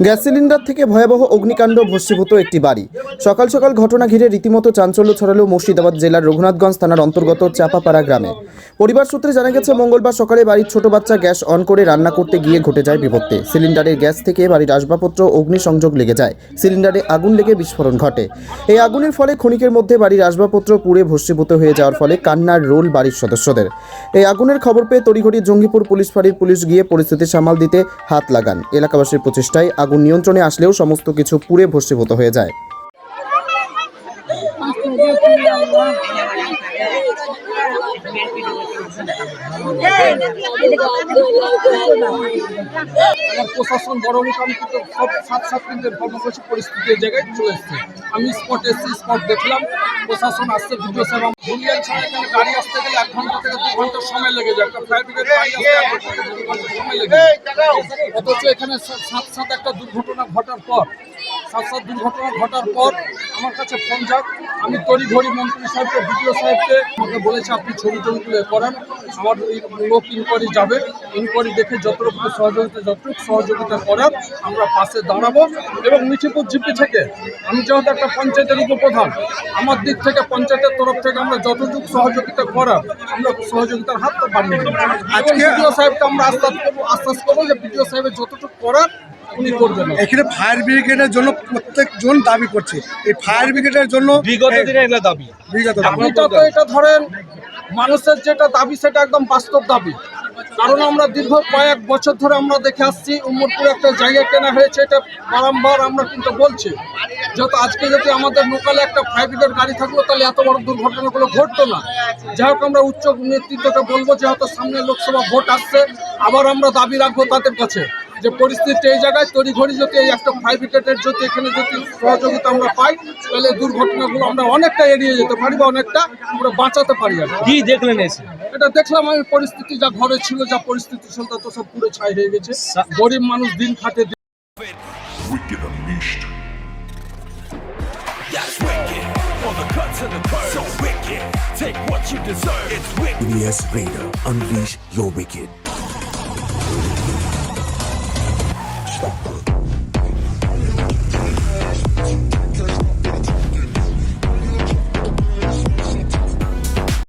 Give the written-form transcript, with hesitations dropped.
Gas cylinder থেকে ভয়াবহ অগ্নিকাণ্ড, ভস্মীভূত একটি বাড়ি। সকাল সকাল ঘটনা ঘিরে রীতিমতো চাঞ্চল্য ছড়ালো মুর্শিদাবাদ জেলার রঘুনাথগঞ্জ থানার অন্তর্গত চাপাপাড়া গ্রামে। পরিবার সূত্রে জানা গেছে, মঙ্গলবার সকালে বাড়ির ছোট বাচ্চা গ্যাস অন করে রান্না করতে গিয়ে ঘটে যায় বিপত্তি। সিলিন্ডারের গ্যাস থেকে বাড়ির আসবাবপত্র অগ্নিসংযোগ লেগে যায়। সিলিন্ডারে আগুন লেগে বিস্ফোরণ ঘটে। এই আগুনের ফলে ক্ষণিকের মধ্যে বাড়ির আসবাবপত্র পুড়ে ভস্মীভূত হয়ে যাওয়ার ফলে কান্নার রোল বাড়ির সদস্যদের। এই আগুনের খবর পেয়ে তড়িঘড়ি জঙ্গিপুর পুলিশ ফাঁড়ির পুলিশ গিয়ে পরিস্থিতি সামাল দিতে হাত লাগান। এলাকাবাসীর প্রচেষ্টায় আগুন নিয়ন্ত্রণে আসলেও সমস্ত কিছু পুড়ে ভস্মীভূত হয়ে যায়। প্রশাসন বড় মোটামুটি কিন্তু সব সাত কিন্তু কর্মসূচি পরিস্থিতির জায়গায় চলে এসছে। আমি স্পট এসছি, স্পট দেখলাম, প্রশাসন আসছে, ভিডিও সেবা ভুলিয়ান ছাড়া এখানে গাড়ি আসতে গেলে 1 ঘন্টা থেকে 2 ঘন্টা সময় লেগে যায়। একটা ফায়ার ব্রিগেড গাড়ি আসতে 1 ঘন্টা থেকে 2 ঘন্টা সময় লেগে যায়। অথচ এখানে সাত একটা দুর্ঘটনা ঘটার পর আমার কাছে ফোন যাক, আমি তড়িঘড়ি মন্ত্রী সাহেবকে, ভিডিও সাহেবকে আমাকে বলেছে আপনি ছবি তুলে করান। আমার লোক ইনকোয়ারি যাবে, ইনকোয়ারি দেখে যতটুকু সহযোগিতা করার আমরা পাশে দাঁড়াবো। এবং মিঠিপুর জিপি থেকে আমি যেহেতু একটা পঞ্চায়েতের উপপ্রধান, আমার দিক থেকে পঞ্চায়েতের তরফ থেকে আমরা যতটুকু সহযোগিতা করার আমরা সহযোগিতার হাত তো বাড়িয়ে দেবো। আজকে ভিডিও সাহেবকে আমরা আশ্বাস করবো যে ভিডিও সাহেবের যতটুকু করার উনি করবেন। এখানে ফায়ার ব্রিগেডের জন্য প্রত্যেকজন দাবি করছে, এই ফায়ার ব্রিগেডের জন্য বিগত দিনে এগুলো দাবি। এটা ধরেন মানুষের যেটা দাবি সেটা একদম বাস্তব দাবি। কারণ আমরা দীর্ঘ কয়েক বছর ধরে আমরা দেখে আসছি, উম্মরপুরে একটা জায়গা কেনা হয়েছে, এটা বারংবার আমরা কিন্তু বলছি। যেহেতু আজকে যদি আমাদের লোকালে একটা ফায়ার ব্রিগেড গাড়ি থাকলো তাহলে এত বড় দুর্ঘটনাগুলো ঘটতো না। যাই হোক, আমরা উচ্চ নেতৃত্বকে বলবো, যেহেতু সামনে লোকসভা ভোট আসছে, আবার আমরা দাবি রাখবো তাদের কাছে যে পরিস্থিতি এই জায়গায় তড়িঘড়ি যদি এই একটা ফায়ার ব্রিগেডের যদি এখানে যদি সহযোগিতা আমরা পাই, তাহলে দুর্ঘটনাগুলো আমরা অনেকটা এড়িয়ে যেতে পারি বা অনেকটা আমরা বাঁচাতে পারি। আর কি দেখলেন এসে? এটা দেখলাম আমি, পরিস্থিতি যা ঘরে ছিল, যা পরিস্থিতি ছিল, তা তো সব পুরো ছাই হয়ে গেছে। গরিব মানুষ দিন খাটে। Wicked Unleashed. That's wicked. On the cut to the curb. So wicked. Take what you deserve. It's wicked. EBS Raider. Unleash your wicked.